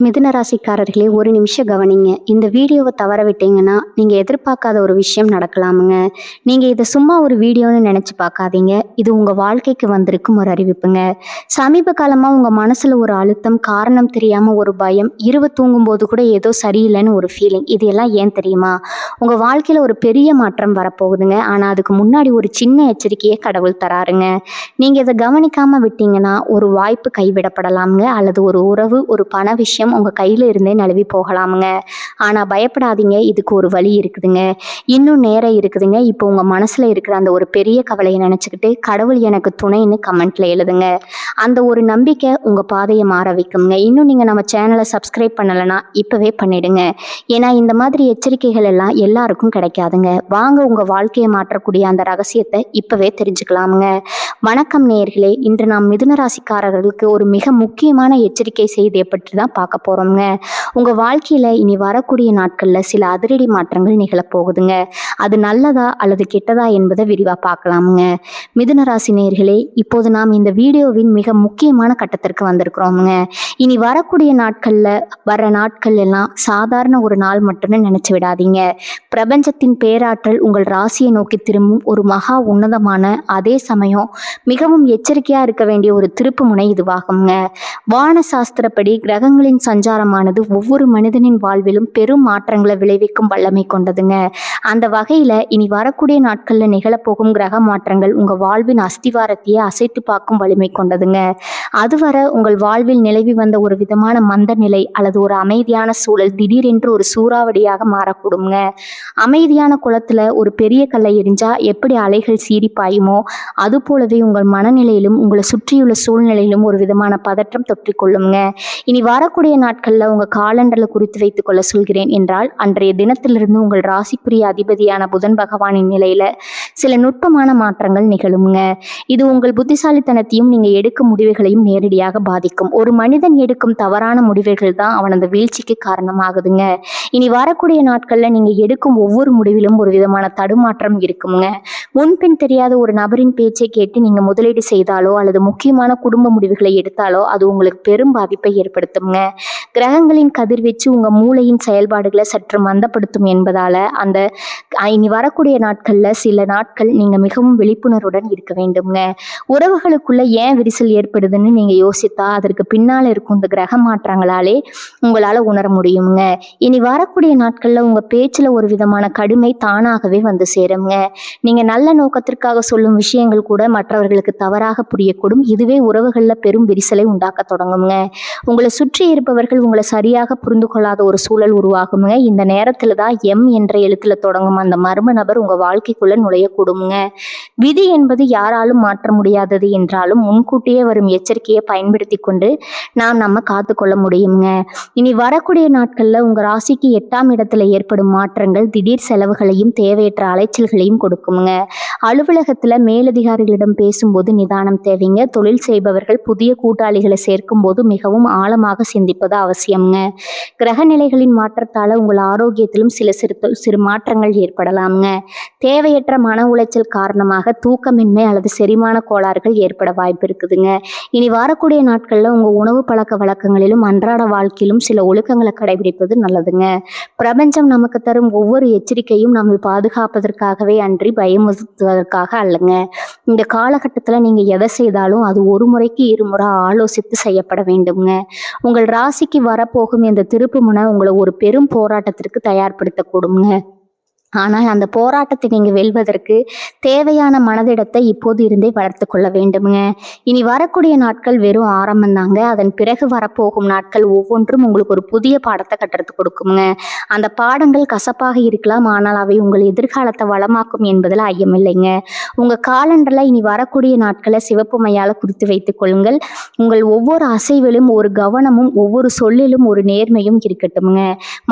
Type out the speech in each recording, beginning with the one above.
மிதுன ராசிக்காரர்களே, ஒரு நிமிஷம் கவனிங்க. இந்த வீடியோவை தவற விட்டீங்கன்னா நீங்க எதிர்பார்க்காத ஒரு விஷயம் நடக்கலாமுங்க. நீங்க இதை சும்மா ஒரு வீடியோன்னு நினைச்சு பார்க்காதீங்க. இது உங்க வாழ்க்கைக்கு வந்திருக்கும் ஒரு அறிவிப்புங்க. சமீப காலமா உங்க மனசுல ஒரு அழுத்தம், காரணம் தெரியாம ஒரு பயம், இரவு தூங்கும்போது கூட ஏதோ சரியில்லைன்னு ஒரு ஃபீலிங். இது எல்லாம் ஏன் தெரியுமா? உங்க வாழ்க்கையில ஒரு பெரிய மாற்றம் வரப்போகுதுங்க. ஆனா அதுக்கு முன்னாடி ஒரு சின்ன எச்சரிக்கையை கடவுள் தராருங்க. நீங்க இதை கவனிக்காம விட்டீங்கன்னா ஒரு வாய்ப்பு கைவிடப்படலாமுங்க, அல்லது ஒரு உறவு, ஒரு பண விஷயம் உங்க கையில இருந்தே நழுவி போகலாமுங்க. ஆனா பயப்படாதீங்க, இதுக்கு ஒரு வழி இருக்குதுங்க. இன்னும் நேரம் இருக்குதுங்க. இப்போ உங்க மனசுல இருக்கிற அந்த ஒரு பெரிய கவலையை நினைச்சுக்கிட்டு கடவுள் எனக்கு துணைன்னு கமெண்ட்ல எழுதுங்க. அந்த ஒரு நம்பிக்கை உங்க பாதையை மாற வைக்குங்க. இன்னும் நீங்க நம்ம சேனலை சப்ஸ்கிரைப் பண்ணலைன்னா இப்பவே பண்ணிடுங்க. ஏன்னா இந்த மாதிரி எச்சரிக்கைகள் எல்லாம் எல்லாருக்கும் கிடைக்காதுங்க. வாங்க உங்க வாழ்க்கையை மாற்றக்கூடிய அந்த ரகசியத்தை இப்பவே தெரிஞ்சுக்கலாமுங்க. வணக்கம் நேயர்களே, இன்று நாம் மிதுன ராசிக்காரர்களுக்கு ஒரு மிக முக்கியமான எச்சரிக்கை செய்தியை பற்றி தான் பார்க்க போறோம்ங்க. உங்க வாழ்க்கையில இனி வரக்கூடிய நாட்கள்ல சில அதிரடி மாற்றங்கள் நிகழப்போகுதுங்க. அது நல்லதா அல்லது கெட்டதா என்பதை விரிவா பார்க்கலாமுங்க. மிதுன ராசி நேயர்களே, இப்போது நாம் இந்த வீடியோவின் மிக முக்கியமான கட்டத்திற்கு வந்திருக்கிறோமுங்க. இனி வரக்கூடிய நாட்கள் எல்லாம் சாதாரண ஒரு நாள் மட்டும்னு நினைச்சு விடாதீங்க. பிரபஞ்சத்தின் பேராற்றல் உங்கள் ராசியை நோக்கி திரும்பும் ஒரு மகா உன்னதமான, அதே சமயம் மிகவும் எச்சரிக்கையா இருக்க வேண்டிய ஒரு திருப்பு முனை இதுவாகுங்க. வான சாஸ்திரப்படி கிரகங்களின் சஞ்சாரமானது ஒவ்வொரு மனிதனின் வாழ்விலும் பெரும் மாற்றங்களை விளைவிக்கும் வல்லமை கொண்டதுங்க. அந்த வகையில இனி வரக்கூடிய நாட்கள்ல நிகழப்போகும் கிரக மாற்றங்கள் உங்க வாழ்வின் அஸ்திவாரத்தையே அசைத்து பார்க்கும் வலிமை கொண்டதுங்க. அதுவரை உங்கள் வாழ்வில் நிலவி வந்த ஒரு விதமான மந்த நிலை அல்லது ஒரு அமைதியான சூழல் திடீரென்று ஒரு சூறாவளியாக மாறக்கூடுங்க. அமைதியான குளத்துல ஒரு பெரிய கல்லை எரிஞ்சா எப்படி அலைகள் சீறி பாயுமோ, அது போலவே உங்கள் மனநிலையிலும் உங்களை சுற்றியுள்ள சூழ்நிலையிலும் ஒரு விதமான பதற்றம் தொற்றிக்கொள்ளுங்க. இனி வரக்கூடிய நாட்கள்ல உங்க காலண்டர்ல குறித்து வைத்துக் கொள்ள சொல்கிறேன் என்றால், அன்றைய தினத்திலிருந்து உங்கள் ராசிக்குரிய அதிபதியான புதன் பகவானின் நிலையில சில நுட்பமான மாற்றங்கள் நிகழுங்க. இது உங்கள் புத்திசாலித்தனத்தையும் நீங்க எடுக்கும் முடிவுகளையும் நேரடியாக பாதிக்கும். ஒரு மனிதன் எடுக்கும் தவறான முடிவுகள் தான் அவனது வீழ்ச்சிக்கு காரணமாகுதுங்க. இனி வரக்கூடிய நாட்கள்ல நீங்க எடுக்கும் ஒவ்வொரு முடிவிலும் ஒரு விதமான தடுமாற்றம் இருக்குங்க. முன்பின் தெரியாத ஒரு நபரின் பேச்சை கேட்டு நீங்க முதலீடு செய்தாலோ அல்லது முக்கியமான குடும்ப முடிவுகளை எடுத்தாலோ அது உங்களுக்கு பெரும் பாதிப்பை ஏற்படுத்துங்க. கிரகங்களின் கதிர்வீச்சு உங்க மூளையின் செயல்பாடுகளை சற்று மந்தப்படுத்தும் என்பதால இனி வரக்கூடிய நாட்கள்ல சில நாட்கள் நீங்க மிகவும் விழிப்புணர்வுடன் இருக்க வேண்டுங்க. உறவுகளுக்குள்ள ஏன் விரிசல் ஏற்படுதுன்னு நீங்க யோசித்தா அதற்கு பின்னால இருக்கும் இந்த கிரக மாற்றங்களாலே உங்களால உணர முடியுங்க. இனி வரக்கூடிய நாட்கள்ல உங்க பேச்சுல ஒரு விதமான கடுமை தானாகவே வந்து சேருங்க. நீங்க நல்ல நோக்கத்திற்காக சொல்லும் விஷயங்கள் கூட மற்றவர்களுக்கு தவறாக புரியக்கூடும். இதுவே உறவுகள்ல பெரும் விரிசலை உண்டாக்க தொடங்குங்க. உங்களை சுற்றி இருப்பவர்கள் உங்களை சரியாக புரிந்து கொள்ளாத ஒரு சூழல் உருவாகுங்க. இந்த நேரத்துல தான் எம் என்ற எழுத்துல தொடங்கும் அந்த மர்ம நபர் உங்க வாழ்க்கைக்குள்ள நுழையக்கூடுங்க. விதி என்பது யாராலும் மாற்ற முடியாதது என்றாலும் முன்கூட்டியே வரும் எச்சரிக்கையை பயன்படுத்தி கொண்டு நம்ம காத்துக்கொள்ள முடியுங்க. இனி வரக்கூடிய நாட்கள்ல உங்க ராசிக்கு 8ஆம் இடத்துல ஏற்படும் மாற்றங்கள் திடீர் செலவுகளையும் தேவையற்ற அலைச்சல்களையும் கொடுக்குங்க. அலுவலகத்துல மேலதிகாரிகளிடம் பேசும்போது நிதானம் தேவைங்க. தொழில் செய்பவர்கள் புதிய கூட்டாளிகளை சேர்க்கும் போது மிகவும் ஆழமாக சிந்திப்பது அவசியம்ங்க. கிரக நிலைகளின் மாற்றத்தால உங்கள் ஆரோக்கியத்திலும் சில சிறு மாற்றங்கள் ஏற்படலாம்ங்க. தேவையற்ற மன உளைச்சல் காரணமாக தூக்கமின்மை அல்லது செரிமான கோளாறுகள் ஏற்பட வாய்ப்பு இருக்குதுங்க. இனி வரக்கூடிய நாட்கள்ல உங்க உணவு பழக்க வழக்கங்களிலும் அன்றாட வாழ்க்கையிலும் சில ஒழுக்கங்களை கடைபிடிப்பது நல்லதுங்க. பிரபஞ்சம் நமக்கு தரும் ஒவ்வொரு எச்சரிக்கையும் நம்மை பாதுகாப்பதற்காகவே அன்றி பயமுறுத்துவதற்காக அல்லங்க. இந்த காலகட்டத்துல நீங்க எதை செய்தாலும் அது ஒரு முறைக்கு இருமுறை ஆலோசித்து செய்யப்பட வேண்டுங்க. உங்கள் ராசிக்கு வரப்போகும் இந்த திருப்பு முனை உங்களை ஒரு பெரும் போராட்டத்திற்கு தயார்படுத்தக்கூடுங்க. ஆனால் அந்த போராட்டத்தை நீங்க வெல்வதற்கு தேவையான மனதிடத்தை இப்போது இருந்தே வளர்த்து கொள்ள வேண்டுங்க. இனி வரக்கூடிய நாட்கள் வெறும் ஆரம்பம் தாங்க. அதன் பிறகு வரப்போகும் நாட்கள் ஒவ்வொன்றும் உங்களுக்கு ஒரு புதிய பாடத்தை கற்றுக் கொடுக்குங்க. அந்த பாடங்கள் கசப்பாக இருக்கலாம், ஆனால் அவை உங்கள் எதிர்காலத்தை வளமாக்கும் என்பதில் ஐயமில்லைங்க. உங்க காலண்டர்ல இனி வரக்கூடிய நாட்களை சிவப்பு மையால குறித்து வைத்துக் கொள்ளுங்கள். உங்கள் ஒவ்வொரு அசைவிலும் ஒரு கவனமும் ஒவ்வொரு சொல்லிலும் ஒரு நேர்மையும் இருக்கட்டும்ங்க.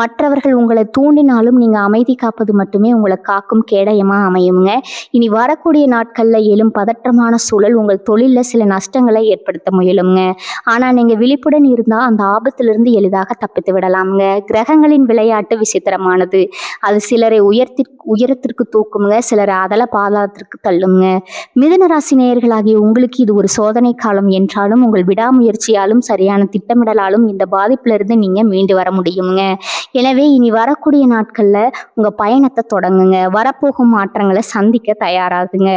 மற்றவர்கள் உங்களை தூண்டினாலும் நீங்க அமைதி காப்பது மட்டுமே உங்களை காக்கும் கேடயமா அமையுங்க. இனி வரக்கூடிய நாட்கள்ல எழும் பதற்றமான சூழல் உங்கள் தொழில்ல சில நஷ்டங்களை ஏற்படுத்த முயலுங்க. ஆனா நீங்க விழிப்புடன் இருந்தா அந்த ஆபத்திலிருந்து எளிதாக தப்பித்து விடலாமுங்க. கிரகங்களின் விளையாட்டு விசித்திரமானது. அது சிலரை உயரத்திற்கு தூக்குமுங்க, சிலரை அதல பாதாளத்திற்கு தள்ளுங்க. மிதுன ராசி நேயர்களாகிய உங்களுக்கு இது ஒரு சோதனை காலம் என்றாலும் உங்கள் விடாமுயற்சியாலும் சரியான திட்டமிடலாலும் இந்த பாதிப்பிலிருந்து நீங்க மீண்டு வர முடியுங்க. எனவே இனி வரக்கூடிய நாட்கள்ல உங்க பயணத்தை தொடங்குங்க. வரப்போகும் மாற்றங்களை சந்திக்க தயாராகுங்க.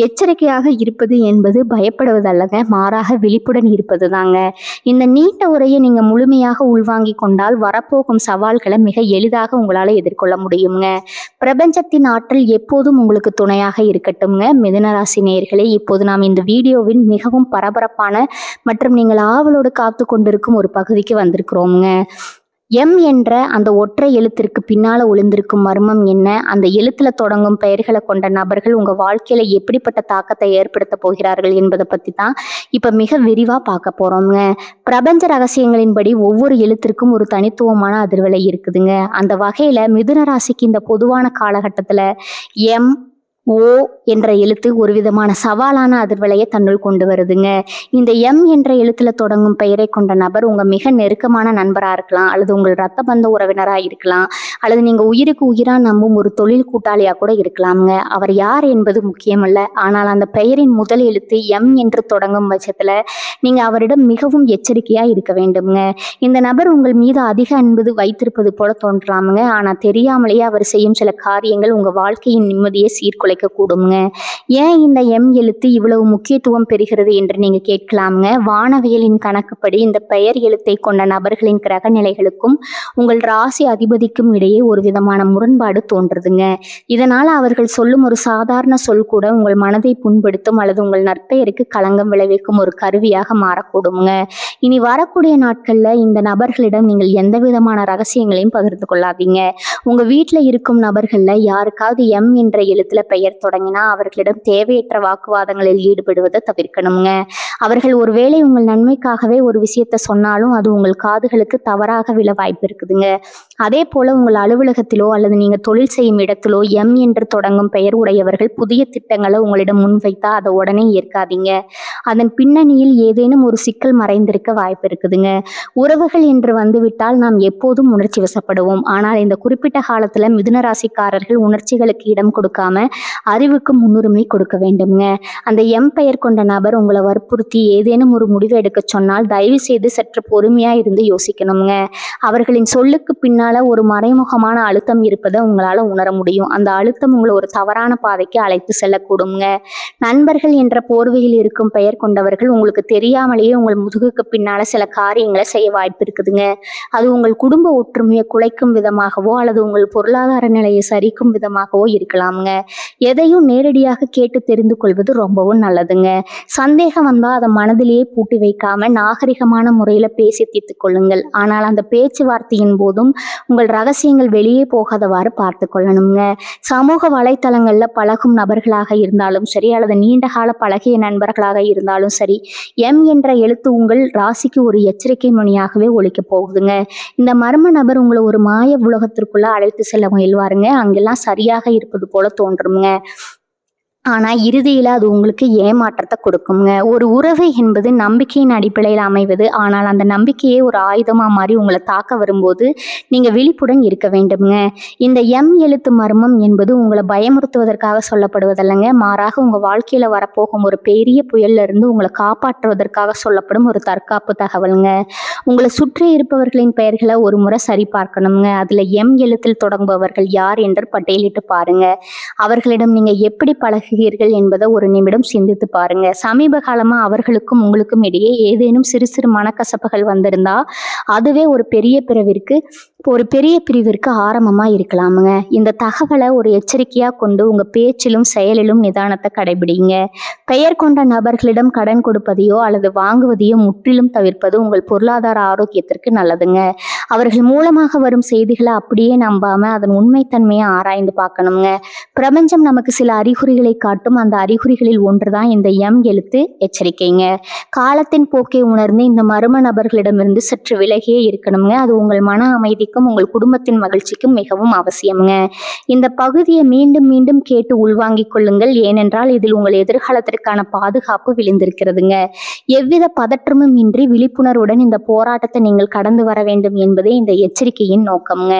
எச்சரிக்கையாக இருப்பது என்பது பயப்படுவதல்லங்க, மாறாக விழிப்புடன் இருப்பது தாங்க. இந்த நீண்ட உரையை நீங்க முழுமையாக உள்வாங்கி கொண்டால் வரப்போகும் சவால்களை மிக எளிதாக உங்களால எதிர்கொள்ள முடியுங்க. பிரபஞ்சத்தின் ஆற்றல் எப்போதும் உங்களுக்கு துணையாக இருக்கட்டும்ங்க. மிதுன ராசி நேயர்களே, இப்போது நாம் இந்த வீடியோவின் மிகவும் பரபரப்பான மற்றும் நீங்கள் ஆவலோடு காத்து கொண்டிருக்கும் ஒரு பகுதிக்கு வந்திருக்கிறோம்ங்க. எம் என்ற அந்த ஒற்றை எழுத்திற்கு பின்னால ஒளிந்திருக்கும் மர்மம் என்ன? அந்த எழுத்துல தொடங்கும் பெயர்களை கொண்ட நபர்கள் உங்க வாழ்க்கையில எப்படிப்பட்ட தாக்கத்தை ஏற்படுத்த போகிறார்கள் என்பதை பத்தி தான் இப்ப மிக விரிவா பார்க்க போறோம்ங்க. பிரபஞ்ச ரகசியங்களின்படி ஒவ்வொரு எழுத்திற்கும் ஒரு தனித்துவமான அதிர்வலை இருக்குதுங்க. அந்த வகையில மிதுன ராசிக்கு இந்த பொதுவான காலகட்டத்துல எம் ஓ என்ற எழுத்து ஒரு விதமான சவாலான அதிர்வலையை தன்னுள் கொண்டு வருதுங்க. இந்த எம் என்ற எழுத்துல தொடங்கும் பெயரை கொண்ட நபர் உங்க மிக நெருக்கமான நண்பரா இருக்கலாம், அல்லது உங்கள் ரத்த பந்த உறவினரா இருக்கலாம், அல்லது நீங்க உயிருக்கு உயிரா நம்பும் ஒரு தொழில் கூட்டாளியா கூட இருக்கலாம்ங்க. அவர் யார் என்பது முக்கியமல்ல, ஆனால் அந்த பெயரின் முதல் எழுத்து எம் என்று தொடங்கும் பட்சத்துல நீங்க அவரிடம் மிகவும் எச்சரிக்கையா இருக்க வேண்டும்ங்க. இந்த நபர் உங்கள் மீது அதிக அன்பு வைத்திருப்பது போல தோன்றலாமுங்க, ஆனா தெரியாமலேயே அவர் செய்யும் சில காரியங்கள் உங்க வாழ்க்கையின் நிம்மதியை சீர்குலைக்க கூடுங்க. ஏன் இந்த எம் எழுத்து இவ்வளவு முக்கியத்துவம் பெறுகிறது என்று நீங்க கேட்கலாமுங்க. வானவியலின் கணக்குப்படி இந்த பெயர் எழுத்தை கொண்ட நபர்களின் கிரக நிலைகளுக்கும் உங்கள் ராசி அதிபதிக்கும் இடையே ஒரு விதமான முரண்பாடு தோன்றுதுங்க. இதனால அவர்கள் சொல்லும் ஒரு சாதாரண சொல் கூட உங்கள் மனதை புண்படுத்தும் அல்லது உங்கள் நற்பெயருக்கு களங்கம் விளைவிக்கும் ஒரு கருவியாக மாறக்கூடுங்க. இனி வரக்கூடிய நாட்கள்ல இந்த நபர்களிடம் நீங்கள் எந்த விதமான ரகசியங்களையும் பகிர்ந்து கொள்ளாதீங்க. உங்க வீட்டுல இருக்கும் நபர்கள்ல யாருக்காவது எம் என்ற எழுத்துல பெயர் தொடங்கினா அவர்களிடம் தேவையற்ற வாக்குவாதங்களில் ஈடுபடுவதை தவிர்க்கணுங்க. அவர்கள் ஒருவேளை உங்கள் நன்மைக்காகவே ஒரு விஷயத்த சொன்னாலும் அது உங்கள் காதுகளுக்கு தவறாக விழ வாய்ப்பு இருக்குதுங்க. அதே போல உங்கள் அலுவலகத்திலோ அல்லது நீங்க தொழில் செய்யும் இடத்திலோ எம் என்று தொடங்கும் பெயர் உடையவர்கள் புதிய திட்டங்களை உங்களிடம் முன்வைத்தா அதை உடனே ஏற்காதீங்க. அதன் பின்னணியில் ஏதேனும் ஒரு சிக்கல் மறைந்திருக்க வாய்ப்பு இருக்குதுங்க. உறவுகள் என்று வந்துவிட்டால் நாம் எப்போதும் உணர்ச்சி வசப்படுவோம். ஆனால் இந்த குறிப்பிட்ட காலத்துல மிதுன ராசிக்காரர்கள் உணர்ச்சிகளுக்கு இடம் கொடுக்காம அறிவுக்கு முன்னுரிமை கொடுக்க வேண்டும்ங்க. அந்த எம் பெயர் கொண்ட நபர் உங்களை வற்புறுத்தி ஏதேனும் ஒரு முடிவு எடுக்க சொன்னால் தயவு செய்து சற்று பொறுமையா இருந்து யோசிக்கணுங்க. அவர்களின் சொல்லுக்கு பின்னால ஒரு மறைமுகமான அழுத்தம் இருப்பதை உங்களால உணர முடியும். அந்த அழுத்தம் உங்களை ஒரு தவறான பாதைக்கு அழைத்து செல்லக்கூடுங்க. நண்பர்கள் என்ற போர்வையில் இருக்கும் பெயர் கொண்டவர்கள் உங்களுக்கு தெரியாமலேயே உங்கள் முதுகுக்கு பின்னால சில காரியங்களை செய்ய வாய்ப்பு இருக்குதுங்க. அது உங்கள் குடும்ப ஒற்றுமையை குலைக்கும் விதமாகவோ அல்லது உங்கள் பொருளாதார நிலையை சரிக்கும் விதமாகவோ இருக்கலாமுங்க. எதையும் நேரடியாக கேட்டு தெரிந்து கொள்வது ரொம்பவும் நல்லதுங்க. சந்தேகம் வந்தா அதை மனதிலேயே பூட்டி வைக்காம நாகரிகமான முறையில பேசி தீர்த்து கொள்ளுங்கள். ஆனால் அந்த பேச்சுவார்த்தையின் போதும் உங்கள் ரகசியங்கள் வெளியே போகாதவாறு பார்த்து கொள்ளணுங்க. சமூக வலைத்தளங்கள்ல பழகும் நபர்களாக இருந்தாலும் சரி அல்லது நீண்ட கால பழகிய நண்பர்களாக இருந்தாலும் சரி, எம் என்ற எழுத்து உங்கள் ராசிக்கு ஒரு எச்சரிக்கை மணியாகவே ஒலிக்க போகுதுங்க. இந்த மர்ம நபர் உங்களை ஒரு மாய உலகத்திற்குள்ள அழைத்து செல்ல முயல்வாருங்க. அங்கெல்லாம் சரியாக இருப்பது போல தோன்றுங்க. ஆனா இறுதியில அது உங்களுக்கு ஏமாற்றத்தை கொடுக்குங்க. ஒரு உறவு என்பது நம்பிக்கையின் அடிப்படையில் அமைவது. ஆனால் அந்த நம்பிக்கையே ஒரு ஆயுதமா மாறி உங்களை தாக்க வரும்போது நீங்க விழிப்புடன் இருக்க வேண்டும்ங்க. இந்த எம் எழுத்து மர்மம் என்பது உங்களை பயமுறுத்துவதற்காக சொல்லப்படுவதல்லங்க, மாறாக உங்க வாழ்க்கையில வரப்போகும் ஒரு பெரிய புயல்ல இருந்து உங்களை காப்பாற்றுவதற்காக சொல்லப்படும் ஒரு தற்காப்பு தகவலுங்க. உங்களை சுற்றி இருப்பவர்களின் பெயர்களை ஒரு முறை சரி பார்க்கணுங்க. அதுல எம் எழுத்தில் தொடங்குபவர்கள் யார் என்று பட்டியலிட்டு பாருங்க. அவர்களிடம் நீங்க எப்படி பழகுகிறீர்கள் என்பதை ஒரு நிமிடம் சிந்தித்து பாருங்க. சமீப காலமா அவர்களுக்கும் உங்களுக்கும் இடையே ஏதேனும் சிறு சிறு மனக்கசப்புகள் வந்திருந்தா அதுவே ஒரு பெரிய பிரிவிற்கு ஆரம்பமா இருக்கலாமுங்க. இந்த தகவலை ஒரு எச்சரிக்கையா கொண்டு உங்க பேச்சிலும் செயலிலும் நிதானத்தை கடைபிடிங்க. பெயர் கொண்ட நபர்களிடம் கடன் கொடுப்பதையோ அல்லது வாங்குவதையோ முற்றிலும் தவிர்ப்பது உங்கள் பொருளாதார ஆரோக்கியத்திற்கு நல்லதுங்க. அவர்கள் மூலமாக வரும் செய்திகளை அப்படியே நம்பாம அதன் உண்மைத்தன்மையை ஆராய்ந்து பார்க்கணுங்க. பிரபஞ்சம் நமக்கு சில அறிகுறிகளை காட்டும். அந்த அறிகுறிகளில் ஒன்றுதான் இந்த எம் எழுத்து எச்சரிக்கைங்க. காலத்தின் போக்கை உணர்ந்து இந்த மர்ம நபர்களிடமிருந்து சற்று விலகியே இருக்கணுங்க. அது உங்கள் மன அமைதிக்கும் உங்கள் குடும்பத்தின் மகிழ்ச்சிக்கும் மிகவும் அவசியம்ங்க. இந்த பகுதியை மீண்டும் மீண்டும் கேட்டு உள்வாங்கிக் கொள்ளுங்கள். ஏனென்றால் இதில் உங்கள் எதிர்காலத்திற்கான பாதுகாப்பு விழுந்திருக்கிறதுங்க. எவ்வித பதற்றமும் இன்றி விழிப்புணர்வுடன் இந்த போராட்டத்தை நீங்கள் கடந்து வர வேண்டும் என்பதே இந்த எச்சரிக்கையின் நோக்கம்ங்க.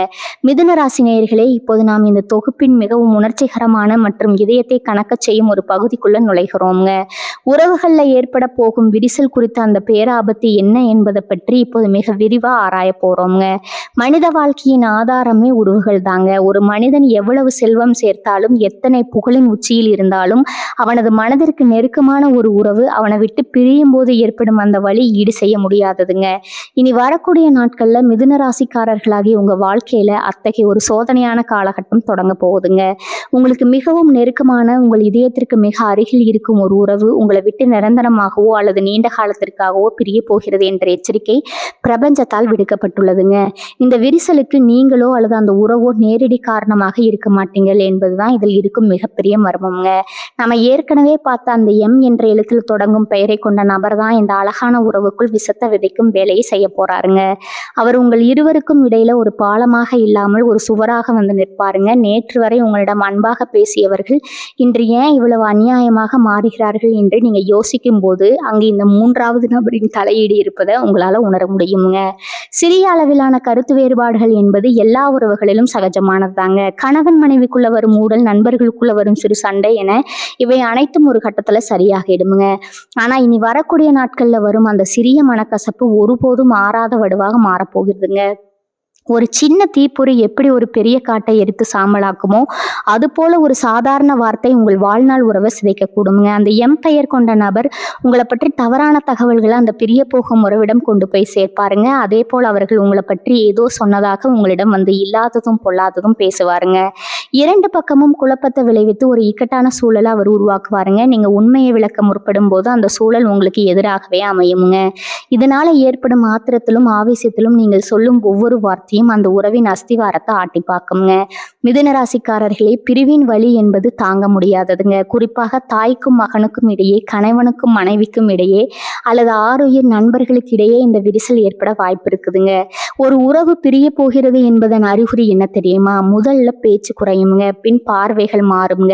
மிதுன ராசி நேயர்களே, இப்போது நாம் இந்த தொகுப்பின் மிகவும் உணர்ச்சிகரமான மற்றும் இதயத்தை கணக்க செய்யும் ஒரு பகுதிக்குள்ள நுழைகிறோம்ங்க. உறவுகள்ல ஏற்பட போகும் விரிசல் குறித்த அந்த பேராபத்து என்ன என்பதை பற்றி இப்போது மிக விரிவா ஆராய போறோம்ங்க. மனித வாழ்க்கையின் ஆதாரமே உறவுகள் தாங்க. ஒரு மனிதன் எவ்வளவு செல்வம் சேர்த்தாலும் எத்தனை புகழின் உச்சியில் இருந்தாலும் அவனது மனதிற்கு நெருக்கமான ஒரு உறவு அவனை விட்டு பிரியும் போது ஏற்படும் அந்த வலி ஈடு செய்ய முடியாததுங்க. இனி வரக்கூடிய நாட்கள்ல மிதுன ராசிக்காரர்களாகி உங்க வாழ்க்கையில அத்தகைய ஒரு சோதனையான காலகட்டம் தொடங்க போகுதுங்க. உங்களுக்கு மிகவும் நெருக்கமான உங்கள் இதயத்திற்கு மிக அருகில் இருக்கும் ஒரு உறவு உங்களை விட்டு நிரந்தரமாகவோ அல்லது நீண்ட காலத்திற்காகவோ பிரிய போகிறது என்ற எச்சரிக்கை பிரபஞ்சத்தால் விடுக்கப்பட்டுள்ளதுங்க. இந்த விரிசலுக்கு நீங்களோ அல்லது அந்த உறவோ நேரடி காரணமாக இருக்க மாட்டீங்கள் என்பதுதான் இதில் இருக்கும் மிகப்பெரிய மர்மம்ங்க. நம்ம ஏற்கனவே பார்த்த அந்த எம் என்ற எழுத்தில் தொடங்கும் பெயரை கொண்ட நபர் தான் இந்த அழகான உறவுக்குள் விஷத்தை விதைக்கும் வேலையை செய்ய போறாருங்க. அவர் உங்கள் இருவருக்கும் இடையில ஒரு பாலமாக இல்லாமல் ஒரு சுவராக வந்து நிற்பாருங்க. நேற்று வரை உங்களிடம் அன்பாக பேசியவர்கள் இன்று ஏன் இவ்வளவு அநியாயமாக மாறுகிறார்கள் என்று நீங்க யோசிக்கும் போது அங்கு இந்த மூன்றாவது நபரின் தலையீடு இருப்பதை உங்களால உணர முடியுங்க. சிறிய அளவிலான கருத்து வேறுபாடுகள் என்பது எல்லா உறவுகளிலும் சகஜமானதுதாங்க. கணவன் மனைவிக்குள்ள வரும் ஊடல், நண்பர்களுக்குள்ள வரும் சிறு சண்டை என இவை அனைத்தும் ஒரு கட்டத்துல சரியாகிடுமுங்க. ஆனா இனி வரக்கூடிய நாட்கள்ல வரும் அந்த சிறிய மனக்கசப்பு ஒருபோதும் மாறாத வடுவாக மாறப்போகிறதுங்க. ஒரு சின்ன தீப்பொறி எப்படி ஒரு பெரிய காட்டை எரித்து சாம்பலாக்குமோ அது போல ஒரு சாதாரண வார்த்தை உங்கள் வாழ்நாள் உறவை சிதைக்கக்கூடுங்க. அந்த எம் பெயர் கொண்ட நபர் உங்களை பற்றி தவறான தகவல்களை அந்த பிரிய போகும் உறவிடம் கொண்டு போய் சேர்ப்பாருங்க. அதே போல் அவர்கள் உங்களை பற்றி ஏதோ சொன்னதாக உங்களிடம் வந்து இல்லாததும் பொல்லாததும் பேசுவாருங்க. இரண்டு பக்கமும் குழப்பத்தை விளைவித்து ஒரு இக்கட்டான சூழலை அவர் உருவாக்குவாருங்க. நீங்க உண்மையை விளக்க முற்படும் போது அந்த சூழல் உங்களுக்கு எதிராகவே அமையுங்க. இதனால ஏற்படும் ஆத்திரத்திலும் ஆவேசத்திலும் நீங்கள் சொல்லும் ஒவ்வொரு வார்த்தையும் அந்த உறவின் அஸ்திவாரத்தை ஆட்டி பார்க்குங்க. மிதுன ராசிக்காரர்களே, பிரிவின் வலி என்பது தாங்க முடியாததுங்க. குறிப்பாக தாய்க்கும் மகனுக்கும் இடையே, கணவனுக்கும் மனைவிக்கும் இடையே அல்லது ஆறுயிர் நண்பர்களுக்கு இடையே இந்த விரிசல் ஏற்பட வாய்ப்பு இருக்குதுங்க. ஒரு உறவு பிரிய போகிறது என்பதன் அறிகுறி என்ன தெரியுமா? முதல்ல பேச்சு குறையுங்க, பின் பார்வைகள் மாறுங்க,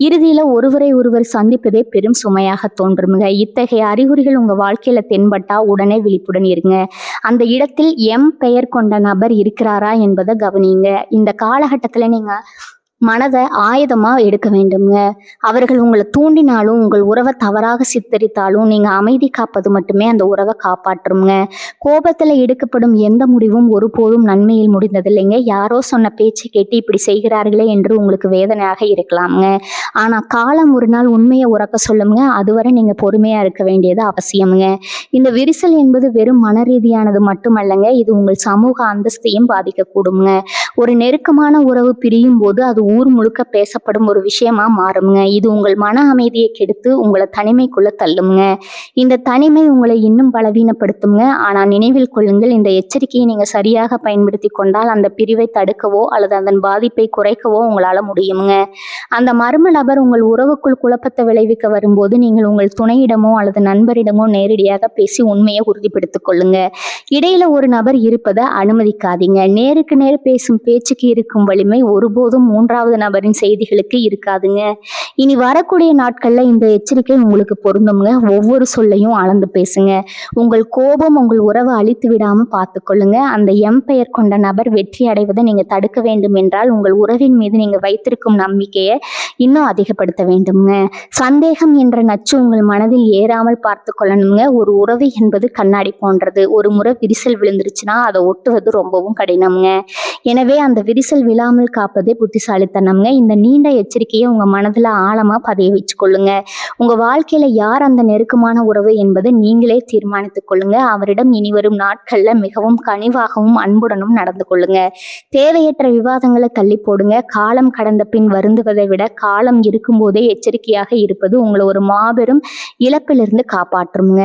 இறுதியில ஒருவரை ஒருவர் சந்திப்பதே பெரும் சுமையாக தோன்றுமுங்க. இத்தகைய அறிகுறிகள் உங்க வாழ்க்கையில தென்பட்டா உடனே விழிப்புடன் இருங்க. அந்த இடத்தில் எம் பெயர் கொண்ட நபர் இருக்கிறாரா என்பதை கவனிங்க. இந்த காலகட்டத்துல நீங்க மனதை ஆயுதமா எடுக்க வேண்டுங்க. அவர்கள் உங்களை தூண்டினாலும் உங்கள் உறவை தவறாக சித்தரித்தாலும் நீங்க அமைதி காப்பது மட்டுமே அந்த உறவை காப்பாற்றுங்க. கோபத்துல எடுக்கப்படும் எந்த முடிவும் ஒருபோதும் நன்மையில் முடிந்ததில்லைங்க. யாரோ சொன்ன பேச்சு கேட்டு இப்படி செய்கிறார்களே என்று உங்களுக்கு வேதனையாக இருக்கலாம்ங்க. ஆனா காலம் ஒரு நாள் உண்மையை உறக்க சொல்லுங்க. அதுவரை நீங்க பொறுமையா இருக்க வேண்டியது அவசியமுங்க. இந்த விரிசல் என்பது வெறும் மன ரீதியானது மட்டுமல்லங்க, இது உங்கள் சமூக அந்தஸ்தையும் பாதிக்கக்கூடுங்க. ஒரு நெருக்கமான உறவு பிரியும் போது அது ஊர் முழுக்க பேசப்படும் ஒரு விஷயமா மாறுங்க. இது உங்கள் மன அமைதியை கெடுத்து உங்களை தனிமைக்குள்ள தள்ளுங்க. இந்த தனிமை உங்களை இன்னும் பலவீனப்படுத்துங்க. ஆனா நினைவில் கொள்ளுங்கள், இந்த எச்சரிக்கையை நீங்க சரியாக பயன்படுத்தி கொண்டால் அந்த பிரிவை தடுக்கவோ அல்லது அதன் பாதிப்பை குறைக்கவோ உங்களால முடியுங்க. அந்த மர்ம நபர் உங்கள் உறவுக்குள் குழப்பத்தை விளைவிக்க வரும்போது நீங்கள் உங்கள் துணையிடமோ அல்லது நண்பரிடமோ நேரடியாக பேசி உண்மையை உறுதிப்படுத்திக் கொள்ளுங்க. இடையில ஒரு நபர் இருப்பதை அனுமதிக்காதீங்க. நேருக்கு நேர் பேசும் பேச்சுக்கு இருக்கும் வலிமை ஒருபோதும் மூன்றாவது நபரின் செய்திகளுக்கு இருக்காதுங்க. இனி வரக்கூடிய நாட்கள்ல இந்த எச்சரிக்கை உங்களுக்கு பொருந்துங்க. ஒவ்வொரு சொல்லையும் அளந்து பேசுங்க. உங்கள் கோபம் உங்கள் உறவை அழித்து விடாம பார்த்துக்கொள்ளுங்க. அந்த எம் பெயர் கொண்ட நபர் வெற்றி அடைவதை நீங்க தடுக்க வேண்டும் என்றால் உங்கள் உறவின் மீது நீங்க வைத்திருக்கும் நம்பிக்கையை இன்னும் அதிகப்படுத்த வேண்டும்ங்க. சந்தேகம் என்ற நச்சு உங்கள் மனதில் ஏறாமல் பார்த்து கொள்ளணுங்க. ஒரு உறவு என்பது கண்ணாடி போன்றது. ஒரு முறை விரிசல் விழுந்துருச்சுன்னா அதை ஒட்டுவது ரொம்பவும் கடினம்ங்க. எனவே அந்த விரிசல் விழாமல் காப்பதே புத்திசாலித்தனம்ங்க. இந்த நீண்ட எச்சரிக்கையை உங்க மனதுல ஆழமா பதிய வச்சு கொள்ளுங்க. உங்க வாழ்க்கையில யார் அந்த நெருக்கமான உறவு என்பதை நீங்களே தீர்மானித்துக் கொள்ளுங்க. அவரிடம் இனி வரும் நாட்கள்ல மிகவும் கனிவாகவும் அன்புடனும் நடந்து கொள்ளுங்க. தேவையற்ற விவாதங்களை தள்ளி போடுங்க. காலம் கடந்த பின் வருந்துவதை விட காலம் இருக்கும் போதே எச்சரிக்கையாக இருப்பது உங்களை ஒரு மாபெரும் இழப்பிலிருந்து காப்பாற்றுங்க.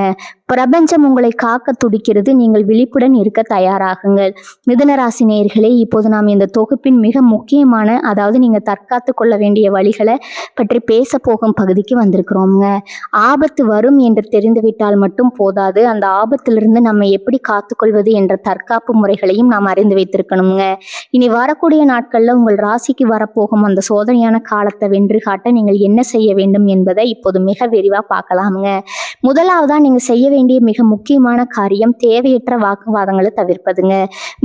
பிரபஞ்சம் உங்களை காக்க துடிக்கிறது. நீங்கள் விழிப்புடன் இருக்க தயாராகுங்கள். மிதுன ராசி நேயர்களே, இப்போது நாம் இந்த தொகுப்பின் மிக முக்கியமான, அதாவது நீங்க தற்காத்து கொள்ள வேண்டிய வழிகளை பற்றி பேச போகும் பகுதிக்கு வந்திருக்கிறோம்ங்க. ஆபத்து வரும் என்று தெரிந்துவிட்டால் மட்டும் போதாது, அந்த ஆபத்திலிருந்து நம்ம எப்படி காத்துக்கொள்வது என்ற தற்காப்பு முறைகளையும் நாம் அறிந்து வைத்திருக்கணுங்க. இனி வரக்கூடிய நாட்கள்ல உங்கள் ராசிக்கு வரப்போகும் அந்த சோதனையான காலத்தை வென்று காட்ட நீங்கள் என்ன செய்ய வேண்டும் என்பதை இப்போது மிக விரிவா பார்க்கலாமுங்க. முதலாவதா நீங்க செய்ய வேண்டிய மிக முக்கியமான காரியம் தேவையற்ற வாக்குவாதங்களை தவிர்ப்பதுங்க.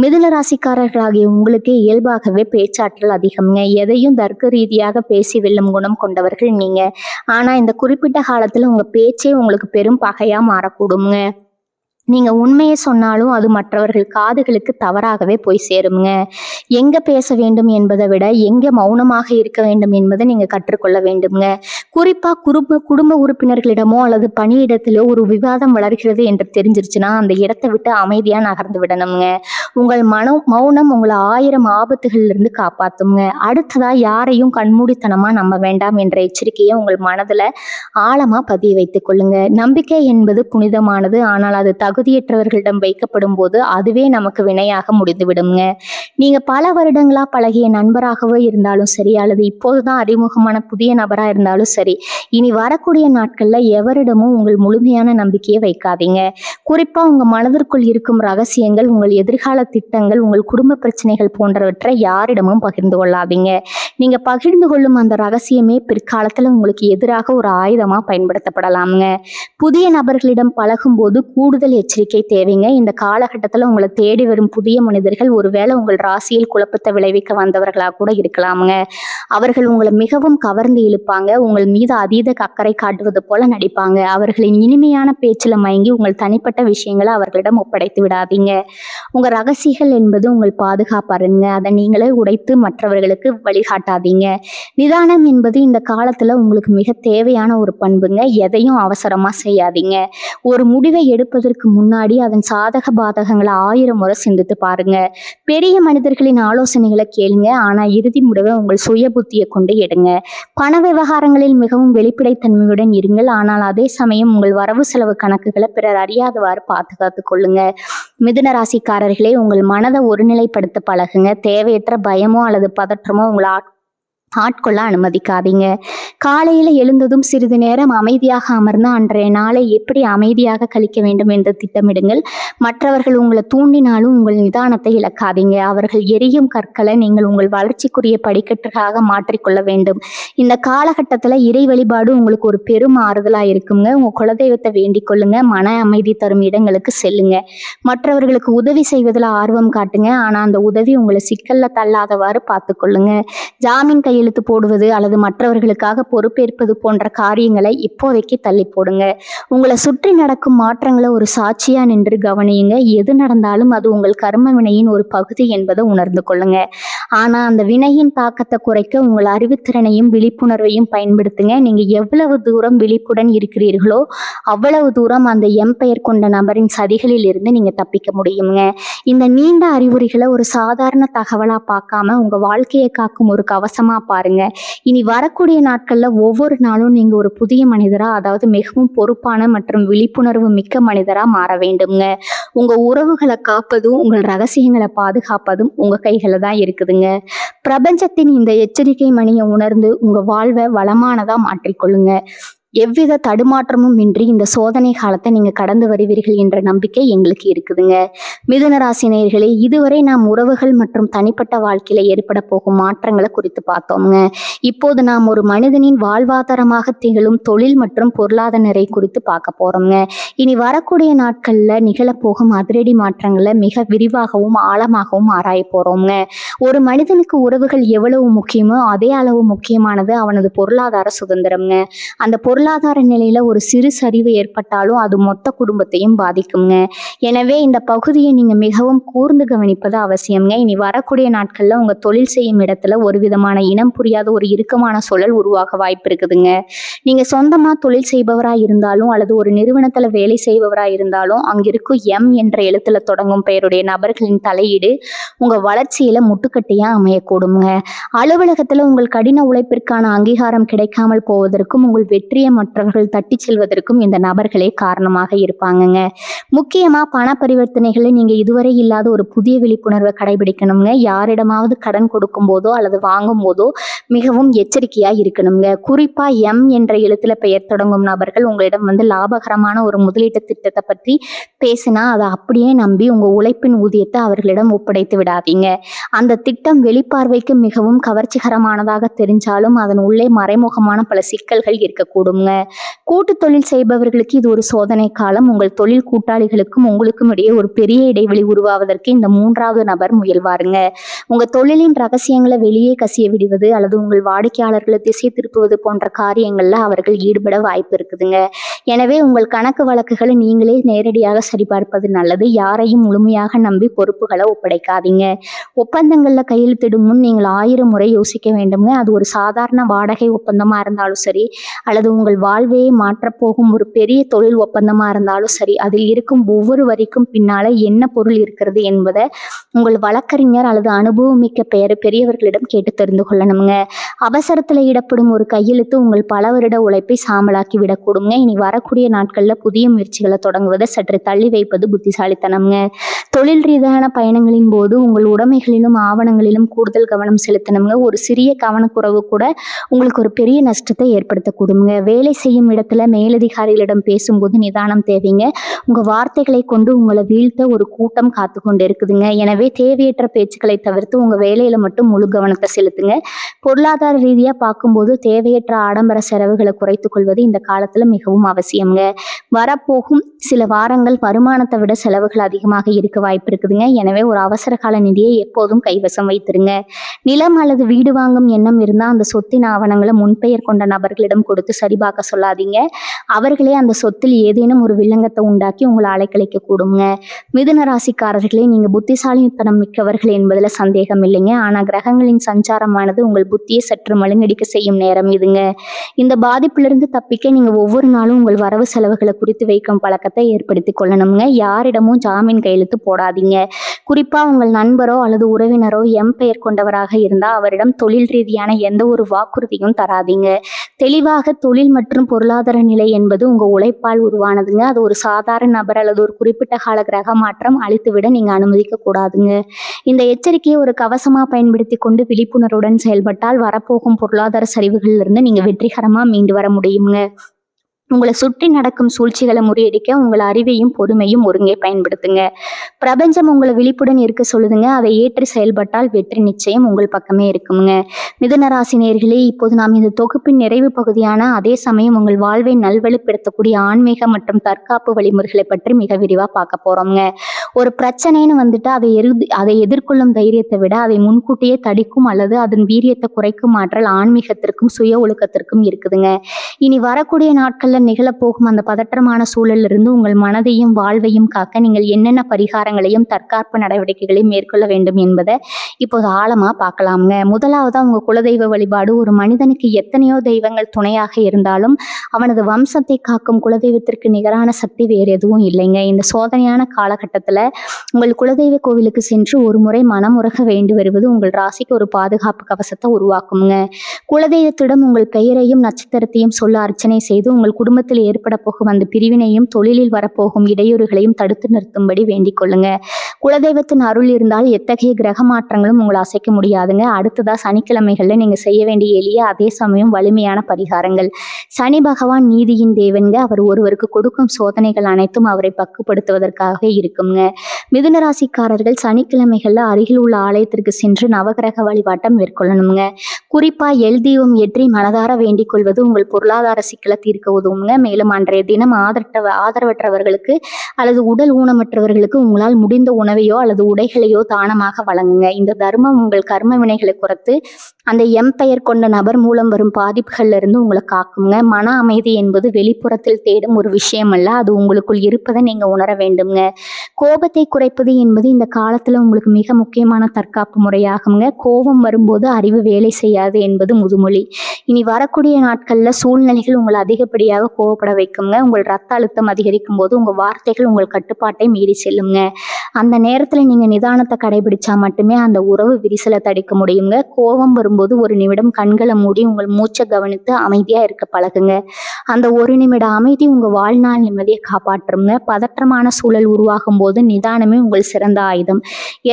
மிதுன ராசிக்காரர்களாகிய உங்களுக்கு இயல்பாகவே பேச்சாற்றல் அதிகம்ங்க. எதையும் தர்க்க ரீதியாக பேசி வெல்லும் குணம் கொண்டவர்கள் நீங்க. ஆனா இந்த குறிப்பிட்ட காலத்துல உங்க பேச்சே உங்களுக்கு பெரும் பகையா மாறக்கூடுங்க. நீங்க உண்மையை சொன்னாலும் அது மற்றவர்கள் காதுகளுக்கு தவறாகவே போய் சேருங்க. எங்க பேச வேண்டும் என்பதை விட எங்க மௌனமாக இருக்க வேண்டும் என்பதை நீங்க கற்றுக்கொள்ள வேண்டும்ங்க. குறிப்பா குடும்ப உறுப்பினர்களிடமோ அல்லது பணியிடத்திலோ ஒரு விவாதம் வளர்கிறது என்று தெரிஞ்சிருச்சுன்னா அந்த இடத்தை விட்டு அமைதியா நகர்ந்து விடணுங்க. உங்கள் மௌனம் உங்களை 1000 ஆபத்துகள்ல இருந்து காப்பாத்துங்க. அடுத்ததா யாரையும் கண்மூடித்தனமா நம்ப வேண்டாம் என்ற எச்சரிக்கையை உங்கள் மனதுல ஆழமா பதிய வைத்துக் கொள்ளுங்க. நம்பிக்கை என்பது புனிதமானது. ஆனால் அது தகுதியற்றவர்களிடம் வைக்கப்படும் போது அதுவே நமக்கு வினையாக முடிந்துவிடுங்க. நீங்க பல வருடங்களா பழகிய நண்பராகவோ இருந்தாலும் சரி, அல்லது இப்போதுதான் அறிமுகமான புதிய நபரா இருந்தாலும் சரி, இனி வரக்கூடிய நாட்கள்ல எவரிடமும் உங்கள் முழுமையான நம்பிக்கையை வைக்காதீங்க. குறிப்பா உங்க மனதிற்குள் இருக்கும் ரகசியங்கள், உங்கள் எதிர்கால திட்டங்கள், உங்கள் குடும்ப பிரச்சனைகள் போன்றவற்றை யாரிடமும் பகிர்ந்து கொள்ளாதீங்க. நீங்க பகிர்ந்து கொள்ளும் அந்த ரகசியமே பிற்காலத்துல உங்களுக்கு எதிராக ஒரு ஆயுதமா பயன்படுத்தப்படலாமுங்க. புதிய நபர்களிடம் பழகும் போது கூடுதல் எச்சரிக்கை தேவைங்க. இந்த காலகட்டத்துல உங்களை தேடி வரும் புதிய மனிதர்கள் ஒருவேளை உங்கள் ராசியில் குழப்பத்தை விளைவிக்க வந்தவர்களாக கூட இருக்கலாமுங்க. அவர்கள் உங்களை மிகவும் கவர்ந்து இழுப்பாங்க. உங்கள் மீது அதீத அக்கறை காட்டுவது போல நடிப்பாங்க. அவர்களின் இனிமையான பேச்சுல மயங்கி உங்கள் தனிப்பட்ட விஷயங்களை அவர்களிடம் ஒப்படைத்து விடாதீங்க. உங்க ரகசியங்கள் என்பது உங்கள் பாதுகாப்பருங்க. அதை நீங்களே உடைத்து மற்றவர்களுக்கு வழிகாட்டாதீங்க. நிதானம் என்பது இந்த காலத்துல உங்களுக்கு மிக தேவையான ஒரு பண்புங்க. எதையும் அவசரமா செய்யாதீங்க. ஒரு முடிவை எடுப்பதற்கு முன்னாடி அதன் சாதக பாதகங்களை 1000 முறை சிந்தித்து பாருங்க. பெரிய மனிதர்களின் ஆலோசனைகளை கேளுங்க. ஆனா இறுதி முடிவை உங்கள் சுய புத்தியை கொண்டு எடுங்க. பண விவகாரங்களில் மிகவும் வெளிப்படைத்தன்மையுடன் இருங்கள். ஆனால் அதே சமயம் உங்கள் வரவு செலவு கணக்குகளை பிறர் அறியாதவாறு பாதுகாத்து கொள்ளுங்க. மிதுன ராசிக்காரர்களே, உங்கள் மனதை ஒருநிலைப்படுத்த பழகுங்க. தேவையற்ற பயமோ அல்லது பதற்றமோ உங்களை ஆட்கொள்ள அனுமதிக்காதீங்க. காலையில எழுந்ததும் சிறிது நேரம் அமைதியாக அமர்ந்து அன்றைய நாளை எப்படி அமைதியாக கழிக்க வேண்டும் என்று திட்டமிடுங்கள். மற்றவர்கள் உங்களை தூண்டினாலும் உங்கள் நிதானத்தை இழக்காதீங்க. அவர்கள் எரியும் கற்களை நீங்கள் உங்கள் வளர்ச்சிக்குரிய படிக்கட்டுகளாக மாற்றிக்கொள்ள வேண்டும். இந்த காலகட்டத்துல இறை வழிபாடு உங்களுக்கு ஒரு பெரும் ஆறுதலா இருக்குங்க. உங்க குலதெய்வத்தை வேண்டிக் கொள்ளுங்க. மன அமைதி தரும் இடங்களுக்கு செல்லுங்க. மற்றவர்களுக்கு உதவி செய்வதில் ஆர்வம் காட்டுங்க. ஆனா அந்த உதவி உங்களை சிக்கல்ல தள்ளாதவாறு பார்த்துக்கொள்ளுங்க. ஜாமீன் கையெழுத்து போடுவது அல்லது மற்றவர்களுக்காக பொறுப்பேற்பது போன்ற காரியங்களை இப்போதைக்கு தள்ளி போடுங்க. உங்களை சுற்றி நடக்கும் மாற்றங்களை ஒரு சாட்சியா நின்று கவனியுங்க. எது நடந்தாலும் அது உங்கள் கர்ம வினையின் ஒரு பகுதி என்பதை உணர்ந்து கொள்ளுங்க. ஆனா அந்த வினையின் தாக்கத்தை குறைக்க உங்கள் அறிவுத்திறனையும் விழிப்புணர்வையும் பயன்படுத்துங்க. நீங்க எவ்வளவு தூரம் விழிப்புடன் இருக்கிறீர்களோ அவ்வளவு தூரம் அந்த எம்பெயர் கொண்ட நபரின் சதிகளில் இருந்து நீங்க தப்பிக்க முடியுங்க. இந்த நீண்ட அறிகுறிகளை ஒரு சாதாரண தகவலா பார்க்காம உங்க வாழ்க்கையை காக்கும் ஒரு கவசமா பாருங்க. இனி வரக்கூடிய நாட்கள்ல ஒவ்வொரு நாளும் நீங்க ஒரு புதிய மனிதரா, அதாவது மிகவும் பொறுப்பான மற்றும் விழிப்புணர்வு மிக்க மனிதரா மாற வேண்டுங்க. உங்க உறவுகளை காப்பதும் உங்கள் ரகசியங்களை பாதுகாப்பதும் உங்க கைகளை தான் இருக்குதுங்க. பிரபஞ்சத்தின் இந்த எச்சரிக்கை மணியை உணர்ந்து உங்க வாழ்வை வளமானதா மாற்றிக்கொள்ளுங்க. எவ்வித தடுமாற்றமும் இன்றி இந்த சோதனை காலத்தை நீங்க கடந்து வருவீர்கள் என்ற நம்பிக்கை எங்களுக்கு இருக்குதுங்க. மிதுன ராசி நேயர்களே, இதுவரை நாம் உறவுகள் மற்றும் தனிப்பட்ட வாழ்க்கையில ஏற்பட போகும் மாற்றங்களை குறித்து பார்த்தோம்ங்க. இப்போது நாம் ஒரு மனிதனின் வாழ்வாதாரமாக திகழும் தொழில் மற்றும் பொருளாதார நிலை குறித்து பார்க்க போறோம்ங்க. இனி வரக்கூடிய நாட்கள்ல நிகழப்போகும் அதிரடி மாற்றங்களை மிக விரிவாகவும் ஆழமாகவும் ஆராய போறோம்ங்க. ஒரு மனிதனுக்கு உறவுகள் எவ்வளவு முக்கியமோ அதே அளவு முக்கியமானது அவனது பொருளாதார சுதந்திரம்ங்க. அந்த பொருளாதார நிலையில ஒரு சிறு சரிவு ஏற்பட்டாலும் அது மொத்த குடும்பத்தையும் பாதிக்குங்க. எனவே இந்த பகுதியை நீங்க மிகவும் கூர்ந்து கவனிப்பது அவசியம்ங்க. இனி வரக்கூடிய நாட்கள்ல உங்க தொழில் செய்யும் இடத்துல ஒரு விதமான இனம் புரியாத ஒரு இறுக்கமான சூழல் உருவாக வாய்ப்பு இருக்குதுங்க. நீங்க சொந்தமா தொழில் செய்பவரா இருந்தாலும் அல்லது ஒரு நிறுவனத்துல வேலை செய்பவரா இருந்தாலும் அங்கிருக்கும் எம் என்ற எழுத்துல தொடங்கும் பெயருடைய நபர்களின் தலையீடு உங்க வளர்ச்சியில முட்டுக்கட்டையா அமையக்கூடுங்க. அலுவலகத்துல உங்கள் கடின உழைப்பிற்கான அங்கீகாரம் கிடைக்காமல் போவதற்கும் உங்கள் வெற்றியை மற்றவர்கள் தட்டி செல்வதற்கும் இந்த நபர்களே காரணமாக இருப்பாங்கங்க. முக்கியமா பண பரிவர்த்தனைகளை நீங்க இதுவரை இல்லாத ஒரு புதிய விழிப்புணர்வை கடைபிடிக்கணுங்க. யாரிடமாவது கடன் கொடுக்கும் போதோ அல்லது வாங்கும் போதோ மிகவும் எச்சரிக்கையா இருக்கணுங்க. குறிப்பா எம் என்ற எழுத்துல பெயர் தொடங்கும் நபர்கள் உங்களிடம் லாபகரமான ஒரு முதலீட்டு திட்டத்தை பற்றி பேசினா அதை அப்படியே நம்பி உங்க உழைப்பின் ஊதியத்தை அவர்களிடம் ஒப்படைத்து விடாதீங்க. அந்த திட்டம் வெளிப்பார்வைக்கு மிகவும் கவர்ச்சிகரமானதாக தெரிஞ்சாலும் அதன் உள்ளே மறைமுகமான பல சிக்கல்கள் இருக்கக்கூடுங்க. கூட்டு தொழில் செய்பவர்களுக்கு இது ஒரு சோதனை காலம். உங்கள் தொழில் கூட்டாளிகளுக்கும் உங்களுக்கும் இடையே ஒரு பெரிய இடைவெளி உருவாவதற்கு இந்த மூன்றாவது நபர் முயல்வாருங்க. உங்க தொழிலின் ரகசியங்களை வெளியே கசிய விடுவது அல்லது உங்கள் வாடிக்கையாளர்களை திசை திருப்புவது போன்ற காரியங்கள்ல அவர்கள் ஈடுபட வாய்ப்பு இருக்குதுங்க. எனவே உங்கள் கணக்கு வழக்குகளை நீங்களே நேரடியாக சரிபார்ப்பது நல்லது. யாரையும் முழுமையாக நம்பி பொறுப்புகளை ஒப்படைக்காதீங்க. ஒப்பந்தங்கள்ல கையெழுத்திடும் முன் நீங்கள் 1000 முறை யோசிக்க வேண்டுங்க. அது ஒரு சாதாரண வாடகை ஒப்பந்தமா இருந்தாலும் சரி அல்லது உங்கள் வாழ்வையை மாற்றப்போகும் ஒரு பெரிய தொழில் ஒப்பந்தமா இருந்தாலும் சரி, அதில் இருக்கும் ஒவ்வொரு வரிக்கும் பின்னால என்ன பொருள் இருக்கிறது என்பதை உங்கள் வழக்கறிஞர் அல்லது அனுபவமிக்க பெரியவர்களிடம் கேட்டு தெரிந்து கொள்ளணுங்க. அவசரத்துல இடப்படும் ஒரு கையெழுத்து உங்கள் பல வருட உழைப்பை சாம்பலாக்கி விடக்கூடுங்க. இனி வரக்கூடிய நாட்கள்ல புதிய முயற்சிகளை தொடங்குவதை சற்று தள்ளி வைப்பது புத்திசாலித்தனம்ங்க. தொழில் ரீதியான பயணங்களின் போது உங்கள் உடைமைகளிலும் ஆவணங்களிலும் கூடுதல் கவனம் செலுத்தணுங்க. ஒரு சிறிய கவனக்குறைவு கூட உங்களுக்கு ஒரு பெரிய நஷ்டத்தை ஏற்படுத்தக்கூடுங்க. வேலை செய்யும் இடத்துல மேலதிகாரிகளிடம் பேசும்போது நிதானம் தேவைங்க. உங்க வார்த்தைகளை கொண்டு உங்களை வீழ்த்த ஒரு கூட்டம் காத்து கொண்டு இருக்குதுங்க. எனவே தேவையற்ற பேச்சுக்களை தவிர்த்து உங்க வேலையில மட்டும் முழு கவனத்தை செலுத்துங்க. பொருளாதார ரீதியா பார்க்கும்போது தேவையற்ற ஆடம்பர செலவுகளை குறைத்துக் கொள்வது இந்த காலத்துல மிகவும் அவசியம்ங்க. வரப்போகும் சில வாரங்கள் வருமானத்தை விட செலவுகள் அதிகமாக இருக்க வாய்ப்பு இருக்குதுங்க. எனவே ஒரு அவசர கால நிதியை எப்போதும் கைவசம் வைத்திருங்க. நிலம் அல்லது வீடு வாங்கும் எண்ணம் இருந்தால் அந்த சொத்தின் ஆவணங்களை முன்பெயர் கொண்ட நபர்களிடம் கொடுத்து சரிபார்க்க சொல்லாதீங்க. அவர்களே அந்த சொத்தில் ஏதேனும் ஒரு வில்லங்கத்தை உண்டாக்கி உங்களை அலைக்கழிக்க கூடுங்க. மிதுன ராசிக்காரர்களே, நீங்க புத்திசாலித்தனம் மிக்கவர்கள் என்பதுல சந்தேகம் இல்லைங்க. ஆனா கிரகங்களின் சஞ்சாரமானது உங்கள் புத்தியை சற்று மழுங்கடிக்க செய்யும் நேரம் இதுங்க. இந்த பாதிப்பிலிருந்து தப்பிக்க நீங்க ஒவ்வொரு நாளும் உங்கள் வரவு செலவுகளை குறித்து வைக்கும் பழக்கத்தை ஏற்படுத்தி கொள்ளணுங்க. யாரிடமும் ஜாமீன் கையெழுத்து போடாதீங்க. குறிப்பா உங்கள் நண்பரோ அல்லது உறவினரோ எம் பெயர் கொண்டவராக இருந்தா அவரிடம் தொழில் ரீதியான எந்த ஒரு வாக்குறுதியும் தராதீங்க. தெளிவாக தொழில் மற்றும் பொருளாதார நிலை என்பது உங்க உழைப்பால் உருவானதுங்க. அது ஒரு சாதாரண நபர் அல்லது ஒரு குறிப்பிட்ட கால கிரக மாற்றம் அழித்துவிட நீங்க அனுமதிக்க கூடாதுங்க. இந்த எச்சரிக்கையை ஒரு கவசமா பயன்படுத்தி கொண்டு விழிப்புணர்வுடன் செயல்பட்டால் வரப்போகும் பொருளாதார சரிவுகளிலிருந்து நீங்க வெற்றிகரமா மீண்டு வர முடியுங்க. உங்களை சுற்றி நடக்கும் சூழ்ச்சிகளை முறியடிக்க உங்கள் அறிவையும் பொறுமையும் ஒருங்கே பயன்படுத்துங்க. பிரபஞ்சம் உங்களை விழிப்புடன் இருக்க சொல்லுதுங்க. அதை ஏற்றி செயல்பட்டால் வெற்றி நிச்சயம் உங்கள் பக்கமே இருக்குங்க. மிதுன ராசி நேயர்களே, இப்போது நாம் இந்த தொகுப்பின் நிறைவு பகுதியான அதே சமயம் உங்கள் வாழ்வை நல்வழிப்படுத்தக்கூடிய ஆன்மீக மற்றும் தற்காப்பு வழிமுறைகளை பற்றி மிக விரிவா பார்க்க போறோம்ங்க. ஒரு பிரச்சனைன்னு அதை எதிர்கொள்ளும் தைரியத்தை விட அதை முன்கூட்டியே தடிக்கும் அல்லது அதன் வீரியத்தை குறைக்கும் ஆற்றல் ஆன்மீகத்திற்கும் சுய ஒழுக்கத்திற்கும் இருக்குதுங்க. இனி வரக்கூடிய நாட்கள்ல நிகழப்போகும் அந்த பதற்றமான சூழலில் இருந்து உங்கள் மனதையும் வாழ்வையும் காக்க நீங்கள் என்னென்ன பரிகாரங்களையும் தற்காப்பு நடவடிக்கைகளையும் மேற்கொள்ள வேண்டும் என்பதை இப்போது ஆழமா பார்க்கலாம்ங்க. முதலாவதா உங்க குலதெய்வ வழிபாடு. ஒரு மனிதனுக்கு எத்தனையோ தெய்வங்கள் துணையாக இருந்தாலும் அவனது வம்சத்தை காக்கும் குலதெய்வத்திற்கு நிகரான சக்தி வேறு எதுவும் இல்லைங்க. இந்த சோதனையான காலகட்டத்துல உங்கள் குலதெய்வ கோவிலுக்கு சென்று ஒரு முறை மனமுறக வேண்டி வருவது உங்கள் ராசிக்கு ஒரு பாதுகாப்பு கவசத்தை உருவாக்குங்க. குலதெய்வத்திடம் உங்கள் பெயரையும் நட்சத்திரத்தையும் சொல்ல அர்ச்சனை செய்து உங்கள் குடும்பத்தில் ஏற்பட போகும் அந்த பிரிவினையும் தொழிலில் வரப்போகும் இடையூறுகளையும் தடுத்து நிறுத்தும்படி வேண்டிக் கொள்ளுங்க. குலதெய்வத்தின் அருள் இருந்தால் எத்தகைய கிரக மாற்றங்களும் உங்களை அசைக்க முடியாதுங்க. அடுத்ததா சனிக்கிழமைகள்ல நீங்க செய்ய வேண்டிய எளிய அதே சமயம் வலிமையான பரிகாரங்கள். சனி பகவான் நீதியின் தேவன்க. அவர் ஒருவருக்கு கொடுக்கும் சோதனைகள் அனைத்தும் அவரை பக்குப்படுத்துவதற்காக இருக்குங்க. மிதுன ராசிக்காரர்கள் சனிக்கிழமைகள்ல அருகில் உள்ள ஆலயத்திற்கு சென்று நவகிரக வழிபாட்டம் மேற்கொள்ளணுங்க. குறிப்பா எல் தீபம் ஏற்றி மனதார வேண்டிக் கொள்வது உங்கள் பொருளாதார சிக்கலை தீர்க்க உதவுங்க. மேலும் அன்றைய தினம் ஆதரவற்றவர்களுக்கு அல்லது உடல் ஊனமற்றவர்களுக்கு உங்களால் முடிந்த உணவையோ அல்லது உடைகளையோ தானமாக வழங்குங்க. இந்த தர்மம் உங்கள் கர்ம வினைகளை குறைத்து அந்த எம் பெயர் கொண்ட நபர் மூலம் வரும் பாதிப்புகள்ல இருந்து உங்களை காக்குங்க. மன அமைதி என்பது வெளிப்புறத்தில் தேடும் ஒரு விஷயம் அல்ல, அது உங்களுக்குள் இருப்பதை நீங்க உணர வேண்டுங்க. கோபத்தை குறைப்பது என்பது இந்த காலத்துல உங்களுக்கு மிக முக்கியமான தற்காப்பு முறையாகுங்க. கோபம் வரும்போது அறிவு வேலை செய்யாது என்பது முதுமொழி. இனி வரக்கூடிய நாட்கள்ல சூழ்நிலைகள் உங்களை அதிகப்படியாக தேவையில்லாததாக கோவப்பட வைக்குங்க. உங்கள் ரத்த அழுத்தம் அதிகரிக்கும் போது உங்கள் வார்த்தைகள் உங்கள் கட்டுப்பாட்டை மீறி செல்லுங்க. அந்த நேரத்தில் நீங்கள் நிதானத்தை கடைபிடிச்சா மட்டுமே அந்த உறவு விரிசலை தடுக்க முடியுங்க. கோபம் வரும்போது ஒரு நிமிடம் கண்களை மூடி உங்கள் மூச்சை கவனித்து அமைதியாக இருக்க பழகுங்க. அந்த ஒரு நிமிட அமைதி உங்கள் வாழ்நாள் நிம்மதியை காப்பாற்றுங்க. பதற்றமான சூழல் உருவாகும் போது நிதானமே உங்கள் சிறந்த ஆயுதம்.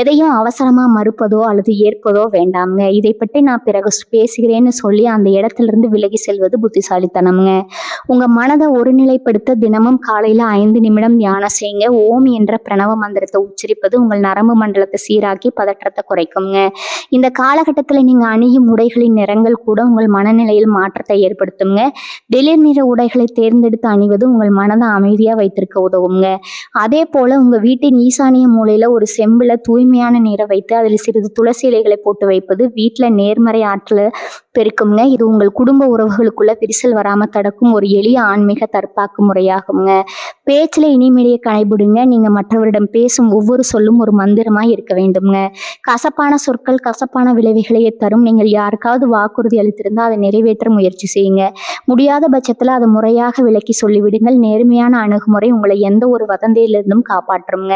எதையும் அவசரமாக மறுப்பதோ அல்லது ஏற்பதோ வேண்டாமுங்க. இதை பற்றி நான் பிறகு பேசுகிறேன்னு சொல்லி அந்த இடத்திலிருந்து விலகி செல்வது புத்திசாலித்தனம்ங்க. உங்கள் மனதை ஒருநிலைப்படுத்த தினமும் காலையில் 5 நிமிடம் தியானம் செய்யுங்க. ஓம் என்ற பிரணவ மந்திரத்தை உச்சரிப்பது உங்கள் நரம்பு மண்டலத்தை சீராக்கி பதற்றத்தை குறைக்குங்க. இந்த காலகட்டத்தில் நீங்கள் அணியும் உடைகளின் நிறங்கள் கூட உங்கள் மனநிலையில் மாற்றத்தை ஏற்படுத்துங்க. வெளிர் நிற உடைகளை தேர்ந்தெடுத்து அணிவது உங்கள் மனதை அமைதியாக வைத்திருக்க உதவுங்க. அதே போல் உங்கள் வீட்டின் ஈசானிய மூலையில் ஒரு செம்பில் தூய்மையான நீரை வைத்து அதில் சிறிது துளசி இலைகளை போட்டு வைப்பது வீட்டில் நேர்மறை ஆற்றலை பெருக்குங்க. இது உங்கள் குடும்ப உறவுகளுக்குள்ள விரிசல் வராமல் தடுக்கும் ஒரு எளிய ஆன்மீக தற்காப்பு முறையாகுங்க. பேச்சில் இனிமையை கடைபிடிங்க. நீங்கள் மற்றவரிடம் பேசும் ஒவ்வொரு சொல்லும் ஒரு மந்திரமாக இருக்க வேண்டுங்க. கசப்பான சொற்கள் கசப்பான விளைவுகளையே தரும். நீங்கள் யாருக்காவது வாக்குறுதி அளித்திருந்தால் அதை நிறைவேற்ற முயற்சி செய்யுங்க. முடியாத பட்சத்தில் அதை முறையாக விளக்கி சொல்லிவிடுங்கள். நேர்மையான அணுகுமுறை உங்களை எந்த ஒரு வதந்தியிலிருந்தும் காப்பாற்றுங்க.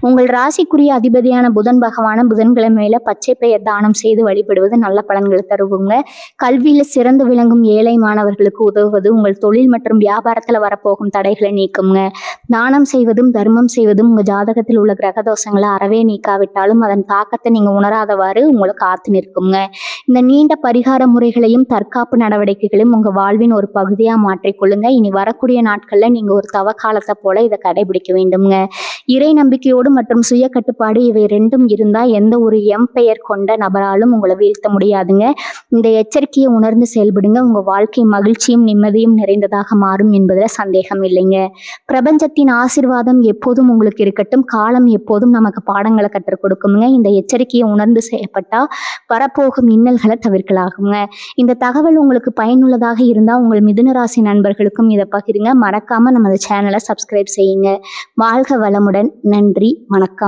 உங்கள் ராசிக்குரிய அதிபதியான புதன் பகவான புதன்கிழமையில பச்சை பெயர் தானம் செய்து வழிபடுவது நல்ல பலன்களை தருவுங்க. கல்வியில் சிறந்து விளங்கும் ஏழை மாணவர்களுக்கு உதவுவது உங்கள் தொழில் மற்றும் வியாபாரத்தில் வரப்போகும் தடைகளை நீக்குங்க. தானம் செய்வதும் தர்மம் செய்வதும் உங்கள் ஜாதகத்தில் உள்ள கிரக தோஷங்களை அறவே நீக்காவிட்டாலும் அதன் தாக்கத்தை நீங்கள் உணராதவாறு உங்களை காத்து நிற்குங்க. இந்த நீண்ட பரிகார முறைகளையும் தற்காப்பு நடவடிக்கைகளையும் உங்கள் வாழ்வின் ஒரு பகுதியாக மாற்றிக்கொள்ளுங்க. இனி வரக்கூடிய நாட்களில் நீங்கள் ஒரு தவ காலத்தை போல இதை கடைபிடிக்க வேண்டுங்க. இறை நம்பிக்கையோடு மற்றும் சுய கட்டுப்பாடு இவை ரெண்டும் இருந்தால் எந்த ஒரு பெயர் கொண்ட நபராலும் உங்களை வீழ்த்த முடியாதுங்க. இந்த எச்சரிக்கையை உணர்ந்து செயல்படுங்க. உங்கள் வாழ்க்கை மகிழ்ச்சியும் நிம்மதியும் நிறைந்ததாக மாறும் என்பதில் சந்தேகம் இல்லைங்க. பிரபஞ்சத்தின் ஆசீர்வாதம் எப்போதும் உங்களுக்கு இருக்கட்டும். காலம் எப்போதும் நமக்கு பாடங்களை கற்றுக் கொடுக்குங்க. இந்த எச்சரிக்கையை உணர்ந்து செய்யப்பட்டால் வரப்போகும் இன்னல்களை தவிர்க்கலாகுங்க. இந்த தகவல் உங்களுக்கு பயனுள்ளதாக இருந்தால் உங்கள் மிதுன ராசி நண்பர்களுக்கும் இதை பகிருங்க. மறக்காமல் நமது சேனலை சப்ஸ்கிரைப் செய்யுங்க. வாழ்க வளமுடன். நன்றி. வணக்கம்.